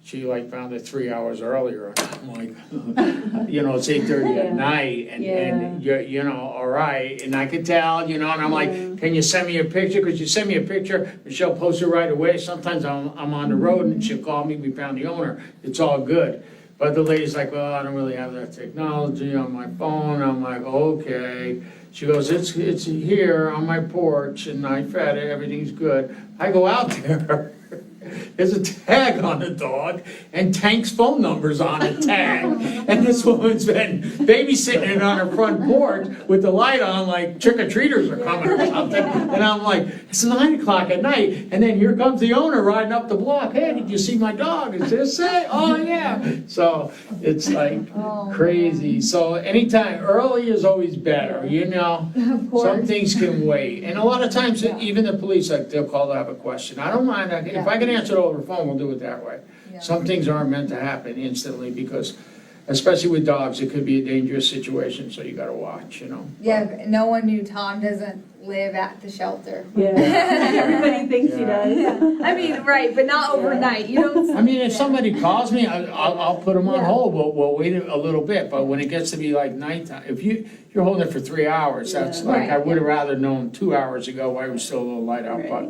she like found it 3 hours earlier. I'm like, you know, it's 8:30 Yeah. at night, and you know, all right, and I could tell, you know, and I'm Yeah. like, can you send me a picture? Could you send me a picture? Michelle posts it right away. Sometimes I'm on the road, and she'll call me, we found the owner. It's all good. But the lady's like, well, I don't really have that technology on my phone. I'm like, okay. She goes, it's here on my porch, and I fed it, everything's good. I go out there, there's a tag on the dog, and Tank's phone number's on the tag. And this woman's been babysitting it on her front porch with the light on, like trick-or-treaters are coming or something. And I'm like, it's 9 o'clock at night, and then here comes the owner riding up the block. Hey, did you see my dog? Is this it? Oh, yeah. So it's like crazy. So anytime, early is always better, you know? Of course. Some things can wait. And a lot of times, even the police, like, they'll call to have a question. I don't mind. If I can answer it over the phone, we'll do it that way. Yeah. Some things aren't meant to happen instantly, because especially with dogs, it could be a dangerous situation, so you gotta watch, you know? Yeah, no one knew Tom doesn't live at the shelter. Yeah, everybody thinks he Yeah. does. I mean, right, but not overnight, you don't. I mean, if somebody calls me, I'll put them on Yeah. hold, we'll wait a little bit, but when it gets to be like nighttime, if you're holding it for 3 hours, that's Yeah. like, I Right. would have rather known 2 hours ago why it was still a little light out, but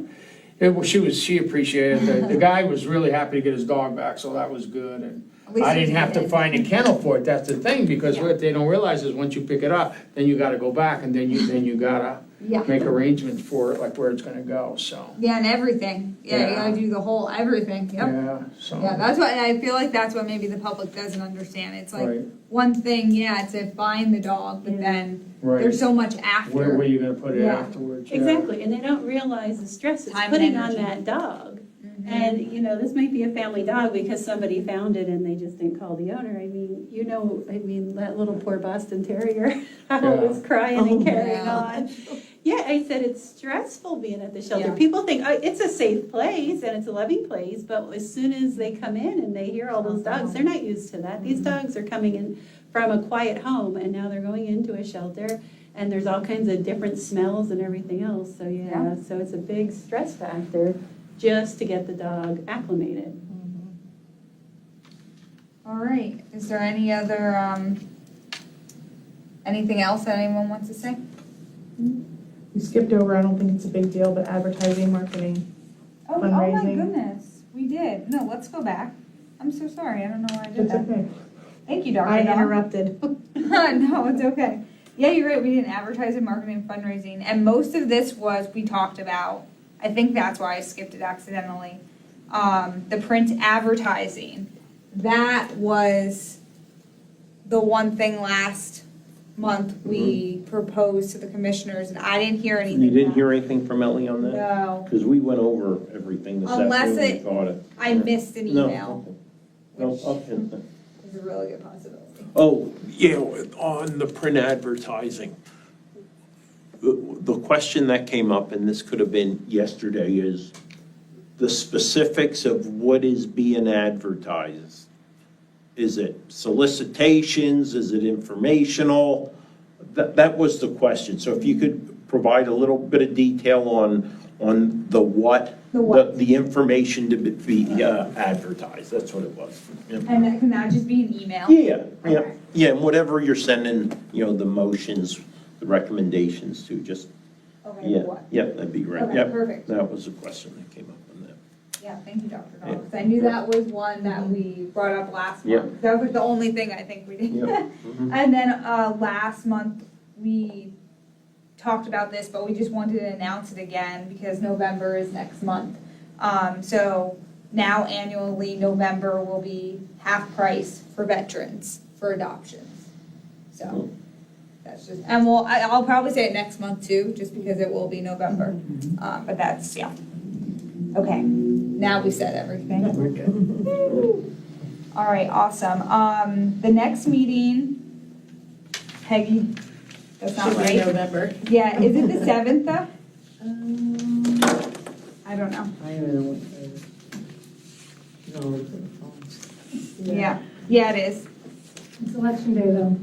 Right. she appreciated it. The guy was really happy to get his dog back, so that was good, and At least I he didn't have to did. find a kennel for it, that's the thing, because what they don't realize is once you pick it up, then you gotta go back, and then you gotta Yeah. make arrangements for it, like where it's gonna go, so. Yeah, and everything. Yeah, you Yeah. gotta do the whole everything. Yep. Yeah, so. Yeah, that's what, and I feel like that's what maybe the public doesn't understand. It's like, Right. one thing, yeah, to find the dog, but then Right. there's so much after. Where are you gonna put it Yeah. afterwards? Yeah. Exactly, and they don't realize the stress it's Time and putting on energy. that dog. Mhm. And, you know, this might be a family dog because somebody found it and they just didn't call the owner. I mean, you know, that little poor Boston Terrier, how Yeah. it was crying Oh, and carrying yeah. on. Yeah, I said it's stressful being at the shelter. Yeah. People think, oh, it's a safe place and it's a loving place, but as soon as they come in and they hear all those dogs, they're not used to that. These dogs are coming in from a quiet home and now they're going into a shelter and there's all kinds of different smells and everything else. So yeah, so it's a big stress factor just to get the dog acclimated. All right, is there any other, anything else that anyone wants to say? We skipped over, I don't think it's a big deal, but advertising, marketing. Oh my Fundraising. goodness, we did. No, let's go back. I'm so sorry, I don't know why I did It's that. okay. Thank you, Dr. I Dawn. interrupted. No, it's okay. Yeah, you're right. We didn't advertise in marketing and fundraising. And most of this was, we talked about, I think that's why I skipped it accidentally. The print advertising. That was the one thing last month we proposed to the commissioners, and I didn't hear anything. You didn't back. hear anything from Ellie on that? No. Because we went over everything this Unless afternoon, we it- thought it. I missed an No, email. okay. No, which I'll hit that. is a really good possibility. Oh, yeah, on the print advertising. The question that came up, and this could have been yesterday, is the specifics of what is being advertised. Is it solicitations? Is it informational? That was the question. So if you could provide a little bit of detail on the what, The what. the information to be advertised, that's what it was. Yeah. And can that just be an email? Yeah, yeah, Okay. yeah, and whatever you're sending, the motions, the recommendations to, just, Okay, yeah, what? yeah, that'd be great, Okay, yep. perfect. That was a question that came up on that. Yeah, thank you, Dr. Yeah. Knox. I knew that was one that we brought up last Yeah. month. That was like the only thing I think we did. Yeah. Mhm. And then last month, we talked about this, but we just wanted to announce it again because November is next month. So now annually, November will be half price for veterans for adoptions. So Cool. that's just, and I'll probably say it next month too, just because it will be November. But that's, yeah. Okay, now we said everything. We're good. All right, awesome. The next meeting, Peggy, that's not Should be right. November. Yeah, is it the 7th though? I don't know. I don't even know what day it is. No, look at the phones. Yeah, it is. It's election day though.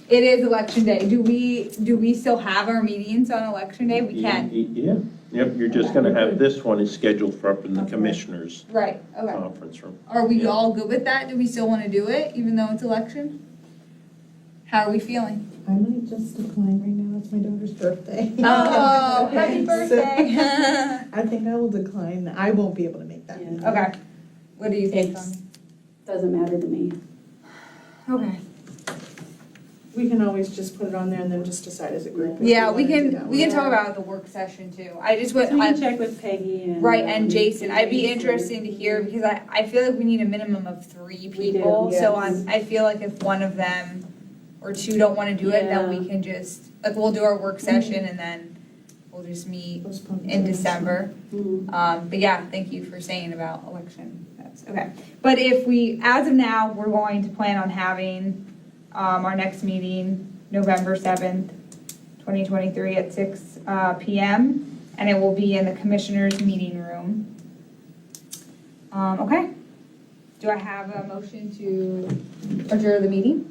It is election day. Do we still have our meetings on election day? We can. Yeah, yep, you're just gonna have, this one is scheduled for up in the Okay. commissioners' Right, okay. conference room. Are we Yeah. all good with that? Do we still want to do it, even though it's election? How are we feeling? I might just decline right now, it's my daughter's birthday. Oh, happy birthday. I think I will decline, I won't be able to make that Yeah. meeting. Okay. What do you think, It's, Tony? doesn't matter to me. Okay. We can always just put it on there and then just decide as a group. if Yeah, we wanna do can, that we can one. talk about it at the work session too. I just would, So we can check with Peggy and. right, and Jason, I'd be Jason. interested to hear, because I feel like we need a minimum of 3 We do, people. So yes. I feel like if one of them or two don't want to do it, then we Yeah. can just, like, we'll do our work session and then we'll just meet Postpone it in to next December. Mhm. But yeah, thank you for saying about election. That's okay. But if we, as of now, we're going to plan on having our next meeting November 7th, 2023 at 6 p.m. And it will be in the commissioners' meeting room. Okay. Do I have a motion to adjourn the meeting?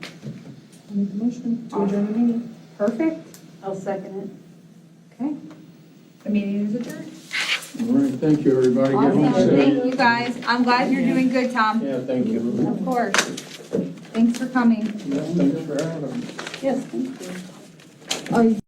I'll make a motion to adjourn the meeting. Perfect. I'll second Okay. The meeting is adjourned. All right, thank you, everybody. Get home Awesome. safe. Thank you, guys. I'm glad you're doing good, Tom. Yeah, thank you. Of course. Thanks for coming. Yeah, thanks for having me. it. Yes, thank you.